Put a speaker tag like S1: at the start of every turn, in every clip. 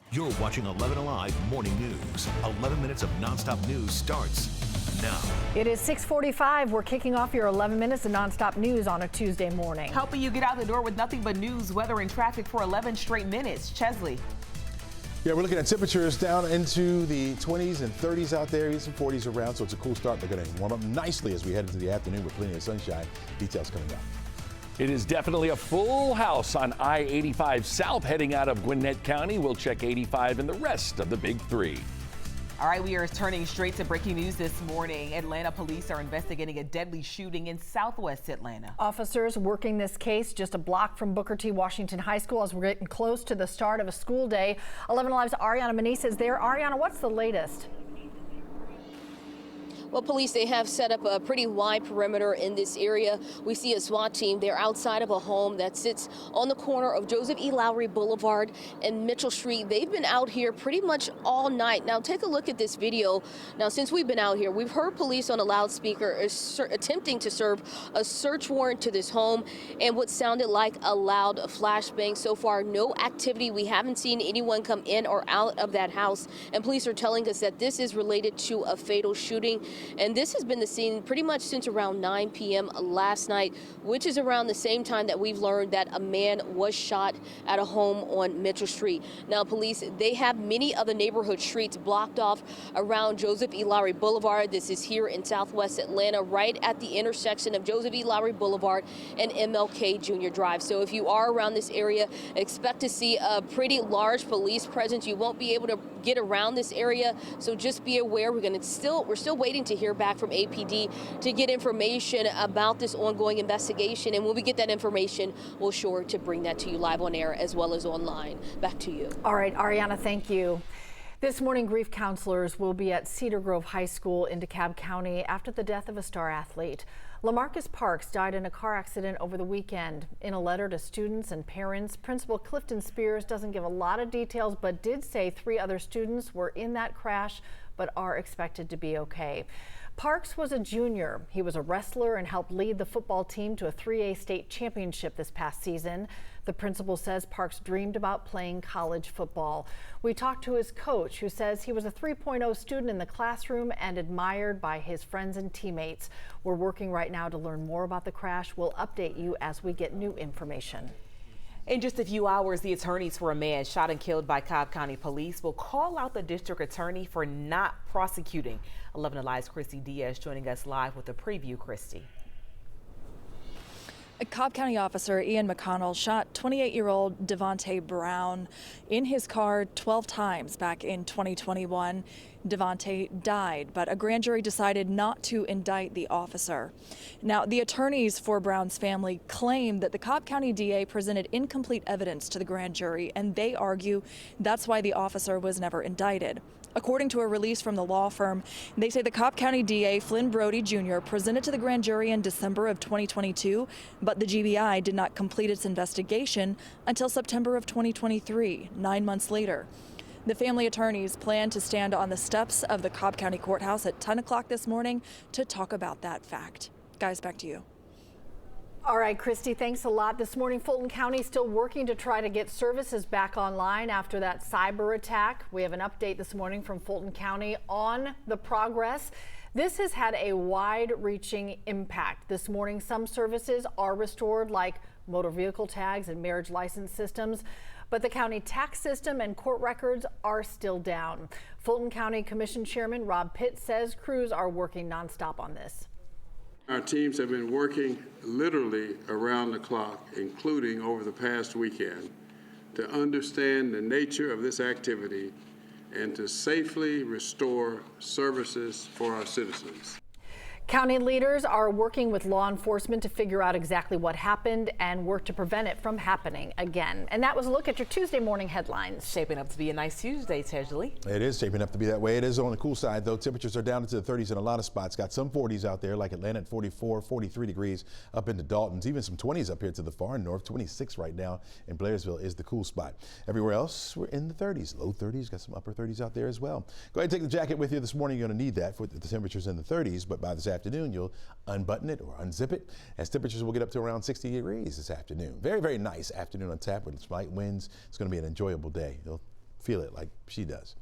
S1: You're watching 11 Alive Morning News. 11 minutes of nonstop news starts now.
S2: It is 6:45. We're kicking off your 11 minutes of nonstop news on a Tuesday morning.
S3: Helping you get out the door with nothing but news, weather, and traffic for 11 straight minutes. Chesley.
S4: Yeah, we're looking at temperatures down into the 20s and 30s out there, even some 40s around, so it's a cool start. They're going to warm up nicely as we head into the afternoon with plenty of sunshine. Details coming up.
S5: It is definitely a full house on I-85 South heading out of Gwinnett County. We'll check 85 and the rest of the big three.
S3: All right, we are turning straight to breaking news this morning. Atlanta police are investigating a deadly shooting in southwest Atlanta.
S2: Officers working this case just a block from Booker T. Washington High School as we're getting close to the start of a school day. 11 Alive's Ariana Manise is there. Ariana, what's the latest?
S6: Well, police, they have set up a pretty wide perimeter in this area. We see a SWAT team. They're outside of a home that sits on the corner of Joseph E. Lowry Boulevard and Mitchell Street. They've been out here pretty much all night. Now, take a look at this video. Now, since we've been out here, we've heard police on a loudspeaker attempting to serve a search warrant to this home and what sounded like a loud flashbang. So far, no activity. We haven't seen anyone come in or out of that house. And police are telling us that this is related to a fatal shooting. And this has been the scene pretty much since around 9 p.m. last night, which is around the same time that we've learned that a man was shot at a home on Mitchell Street. Now, police, they have many of the neighborhood streets blocked off around Joseph E. Lowry Boulevard. This is here in southwest Atlanta, right at the intersection of Joseph E. Lowry Boulevard and MLK Jr. Drive. So if you are around this area, expect to see a pretty large police presence. You won't be able to get around this area, so just be aware. We're still waiting to hear back from APD to get information about this ongoing investigation, and when we get that information, we'll sure to bring that to you live on air as well as online. Back to you.
S2: All right, Ariana, thank you. This morning, grief counselors will be at Cedar Grove High School in DeKalb County after the death of a star athlete. Lamarcus Parks died in a car accident over the weekend. In a letter to students and parents, Principal Clifton Spears doesn't give a lot of details, but did say 3 other students were in that crash but are expected to be okay. Parks was a junior. He was a wrestler and helped lead the football team to a 3A state championship this past season. The principal says Parks dreamed about playing college football. We talked to his coach, who says he was a 3.0 student in the classroom and admired by his friends and teammates. We're working right now to learn more about the crash. We'll update you as we get new information.
S3: In just a few hours, the attorneys for a man shot and killed by Cobb County police will call out the district attorney for not prosecuting. 11 Alive's Christy Diaz joining us live with a preview. Christy.
S7: A Cobb County officer, Ian McConnell, shot 28-year-old Devonte Brown in his car 12 times back in 2021. Devonte died, but a grand jury decided not to indict the officer. Now, the attorneys for Brown's family claim that the Cobb County DA presented incomplete evidence to the grand jury, and they argue that's why the officer was never indicted. According to a release from the law firm, they say the Cobb County DA, Flynn Brody Jr., presented to the grand jury in December of 2022, but the GBI did not complete its investigation until September of 2023, 9 months later. The family attorneys plan to stand on the steps of the Cobb County Courthouse at 10 o'clock this morning to talk about that fact. Guys, back to you.
S2: All right, Christy, thanks a lot. This morning, Fulton County is still working to try to get services back online after that cyber attack. We have an update this morning from Fulton County on the progress. This has had a wide-reaching impact. This morning, some services are restored, like motor vehicle tags and marriage license systems, but the county tax system and court records are still down. Fulton County Commission Chairman Rob Pitt says crews are working nonstop on this.
S8: Our teams have been working literally around the clock, including over the past weekend, to understand the nature of this activity and to safely restore services for our citizens.
S2: County leaders are working with law enforcement to figure out exactly what happened and work to prevent it from happening again. And that was a look at your Tuesday morning headlines.
S3: Shaping up to be a nice Tuesday, Tesley.
S4: It is shaping up to be that way. It is on the cool side, though. Temperatures are down into the 30s in a lot of spots. Got some 40s out there, like Atlanta at 44, 43 degrees up into Dalton's. Even some 20s up here to the far north. 26 right now in Blairsville is the cool spot. Everywhere else, we're in the 30s. Low 30s, got some upper 30s out there as well. Go ahead and take the jacket with you this morning. You're going to need that for the temperatures in the 30s, but by this afternoon, you'll unbutton it or unzip it, as temperatures will get up to around 60 degrees this afternoon. Very, very nice afternoon on tap with light winds. It's going to be an enjoyable day. You'll feel it like she does.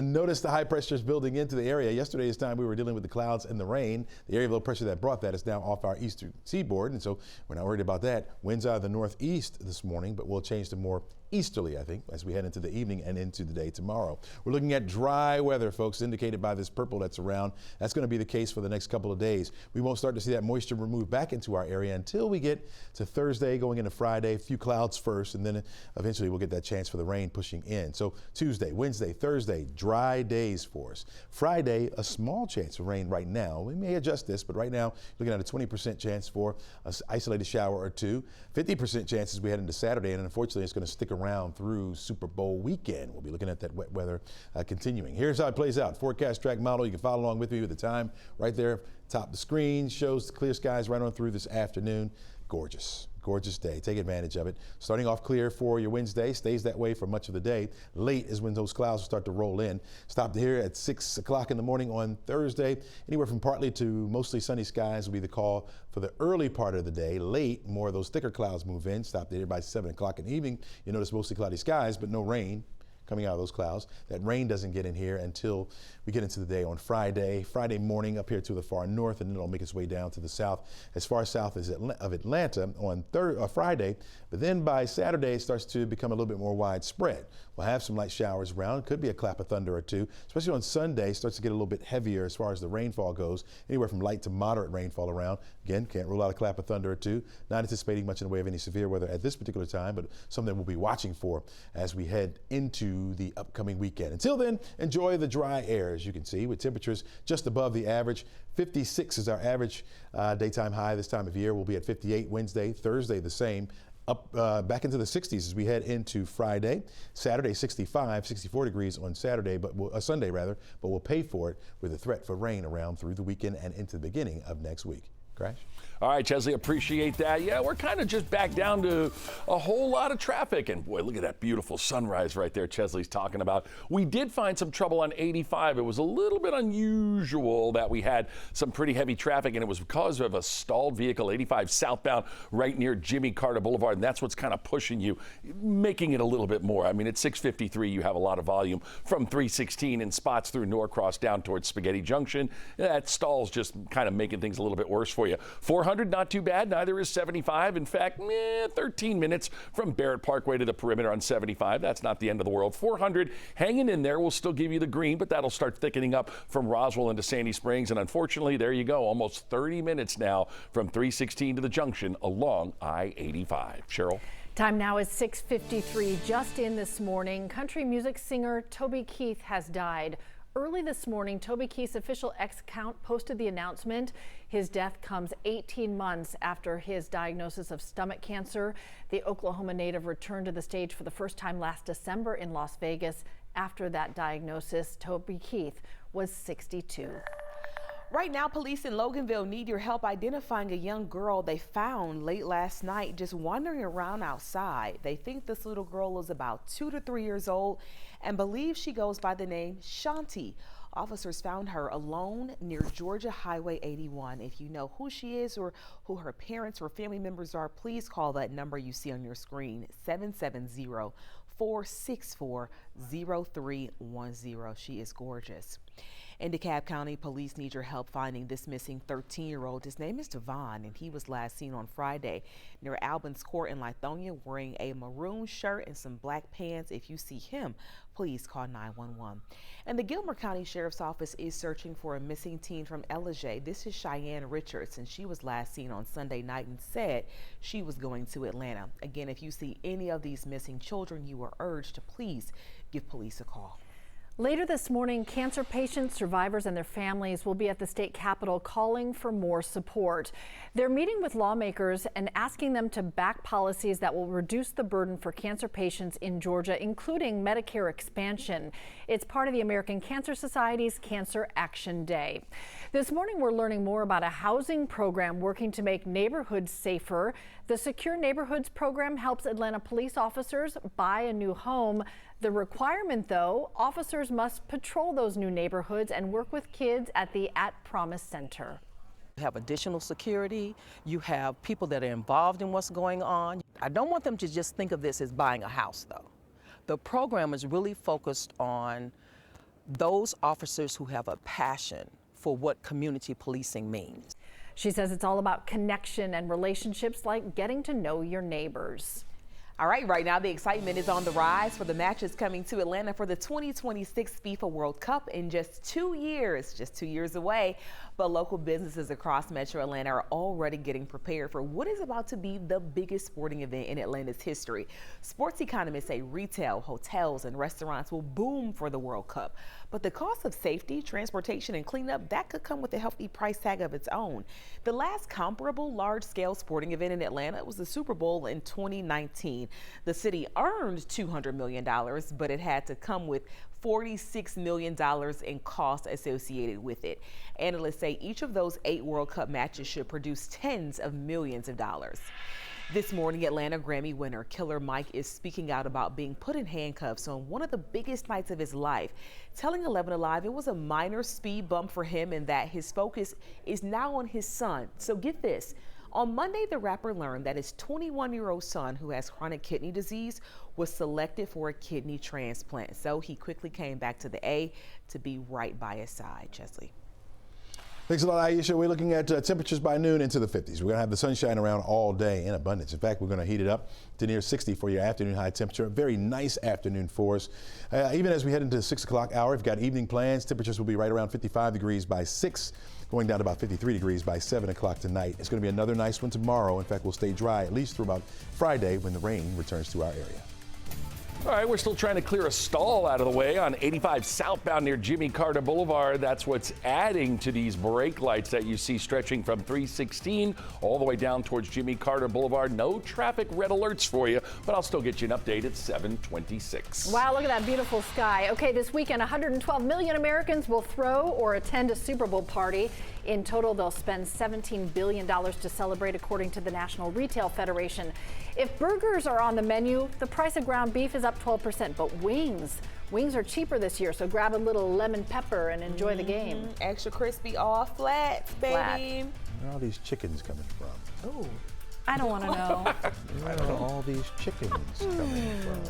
S4: Notice the high pressure is building into the area. Yesterday's time we were dealing with the clouds and the rain. The area of low pressure that brought that is now off our eastern seaboard, and so we're not worried about that. Winds out of the northeast this morning, but we'll change to more easterly, I think, as we head into the evening and into the day tomorrow. We're looking at dry weather, folks, indicated by this purple that's around. That's going to be the case for the next couple of days. We won't start to see that moisture move back into our area until we get to Thursday, going into Friday. A few clouds first, and then eventually we'll get that chance for the rain pushing in. So Tuesday, Wednesday, Thursday, dry days for us. Friday, a small chance of rain right now. We may adjust this, but right now, looking at a 20% chance for an isolated shower or two. 50% chance as we head into Saturday, and unfortunately, it's going to stick around through Super Bowl weekend. We'll be looking at that wet weather continuing. Here's how it plays out. Forecast track model. You can follow along with me with the time right there. Top of the screen shows the clear skies right on through this afternoon. Gorgeous. Gorgeous day. Take advantage of it. Starting off clear for your Wednesday. Stays that way for much of the day. Late is when those clouds will start to roll in. Stop here at 6 o'clock in the morning on Thursday. Anywhere from partly to mostly sunny skies will be the call for the early part of the day. Late, more of those thicker clouds move in. Stop there by 7 o'clock in the evening. You notice mostly cloudy skies, but no rain coming out of those clouds. That rain doesn't get in here until we get into the day on Friday. Friday morning up here to the far north, and then it'll make its way down to the south, as far south as of Atlanta on Friday. But then by Saturday, it starts to become a little bit more widespread. We'll have some light showers around. Could be a clap of thunder or two, especially on Sunday. Starts to get a little bit heavier as far as the rainfall goes. Anywhere from light to moderate rainfall around. Again, can't rule out a clap of thunder or two. Not anticipating much in the way of any severe weather at this particular time, but something we'll be watching for as we head into the upcoming weekend. Until then, enjoy the dry air, as you can see, with temperatures just above the average. 56 is our average daytime high this time of year. We'll be at 58 Wednesday, Thursday the same. Up back into the 60s as we head into Friday. Saturday 65, 64 degrees on Saturday, but Sunday rather, but we'll pay for it with a threat for rain around through the weekend and into the beginning of next week. Crash?
S5: All right, Chesley, appreciate that. Yeah, we're kind of just back down to a whole lot of traffic. And boy, look at that beautiful sunrise right there Chesley's talking about. We did find some trouble on 85. It was a little bit unusual that we had some pretty heavy traffic, and it was because of a stalled vehicle, 85 southbound, right near Jimmy Carter Boulevard. And that's what's kind of pushing you, making it a little bit more. I mean, at 653, you have a lot of volume from 316 in spots through Norcross down towards Spaghetti Junction. That stall's just kind of making things a little bit worse for you. 400, not too bad. Neither is 75. In fact, 13 minutes from Barrett Parkway to the perimeter on 75. That's not the end of the world. 400 hanging in there will still give you the green, but that'll start thickening up from Roswell into Sandy Springs. And unfortunately, there you go. Almost 30 minutes now from 316 to the junction along I-85. Cheryl?
S2: Time now is 6:53. Just in this morning, country music singer Toby Keith has died. Early this morning, Toby Keith's official X account posted the announcement. His death comes 18 months after his diagnosis of stomach cancer. The Oklahoma native returned to the stage for the first time last December in Las Vegas. After that diagnosis, Toby Keith was 62.
S3: Right now, police in Loganville need your help identifying a young girl they found late last night just wandering around outside. They think this little girl is about 2 to 3 years old and believe she goes by the name Shanti. Officers found her alone near Georgia Highway 81. If you know who she is or who her parents or family members are, please call that number you see on your screen, 770-464-0310. She is gorgeous. In DeKalb County, police need your help finding this missing 13-year-old. His name is Devon, and he was last seen on Friday near Albans Court in Lithonia wearing a maroon shirt and some black pants. If you see him, please call 911. And the Gilmer County Sheriff's Office is searching for a missing teen from Ellijay. This is Cheyenne Richards, and she was last seen on Sunday night and said she was going to Atlanta. Again, if you see any of these missing children, you are urged to please give police a call.
S2: Later this morning, cancer patients, survivors, and their families will be at the state capitol calling for more support. They're meeting with lawmakers and asking them to back policies that will reduce the burden for cancer patients in Georgia, including Medicare expansion. It's part of the American Cancer Society's Cancer Action Day. This morning, we're learning more about a housing program working to make neighborhoods safer. The Secure Neighborhoods program helps Atlanta police officers buy a new home. The requirement, though, officers must patrol those new neighborhoods and work with kids at the At Promise Center.
S9: You have additional security, you have people that are involved in what's going on. I don't want them to just think of this as buying a house, though, The program is really focused on those officers who have a passion for what community policing means.
S2: She says it's all about connection and relationships, like getting to know your neighbors.
S3: All right now the excitement is on the rise for the matches coming to Atlanta for the 2026 FIFA World Cup in just 2 years away. But local businesses across Metro Atlanta are already getting prepared for what is about to be the biggest sporting event in Atlanta's history. Sports economists say retail, hotels, and restaurants will boom for the World Cup. But the cost of safety, transportation, and cleanup, that could come with a hefty price tag of its own. The last comparable large-scale sporting event in Atlanta was the Super Bowl in 2019. The city earned $200 million, but it had to come with $46 million in costs associated with it. Analysts say each of those 8 World Cup matches should produce tens of millions of dollars. This morning, Atlanta Grammy winner Killer Mike is speaking out about being put in handcuffs on one of the biggest nights of his life, telling 11 Alive it was a minor speed bump for him and that his focus is now on his son. So get this. On Monday, the rapper learned that his 21-year-old son, who has chronic kidney disease, was selected for a kidney transplant. So he quickly came back to the A to be right by his side. Chesley.
S4: Thanks a lot, Aisha. We're looking at temperatures by noon into the 50s. We're going to have the sunshine around all day in abundance. In fact, we're going to heat it up to near 60 for your afternoon high temperature. A very nice afternoon for us. Even as we head into the 6 o'clock hour, if you've got evening plans, temperatures will be right around 55 degrees by 6, going down to about 53 degrees by 7 o'clock tonight. It's going to be another nice one tomorrow. In fact, we'll stay dry at least through about Friday when the rain returns to our area.
S5: All right, we're still trying to clear a stall out of the way on 85 southbound near Jimmy Carter Boulevard. That's what's adding to these brake lights that you see stretching from 316 all the way down towards Jimmy Carter Boulevard. No traffic red alerts for you, but I'll still get you an update at 7:26.
S2: Wow, look at that beautiful sky. Okay, this weekend, 112 million Americans will throw or attend a Super Bowl party. In total, they'll spend $17 billion to celebrate, according to the National Retail Federation. If burgers are on the menu, the price of ground beef is up 12%, but wings are cheaper this year, so grab a little lemon pepper and enjoy the game.
S3: Extra crispy, all flats, baby.
S2: Flat.
S4: Where are all these chickens coming from?
S3: Ooh.
S2: I don't want to know.
S4: Where are all these chickens coming from?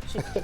S3: Chicken.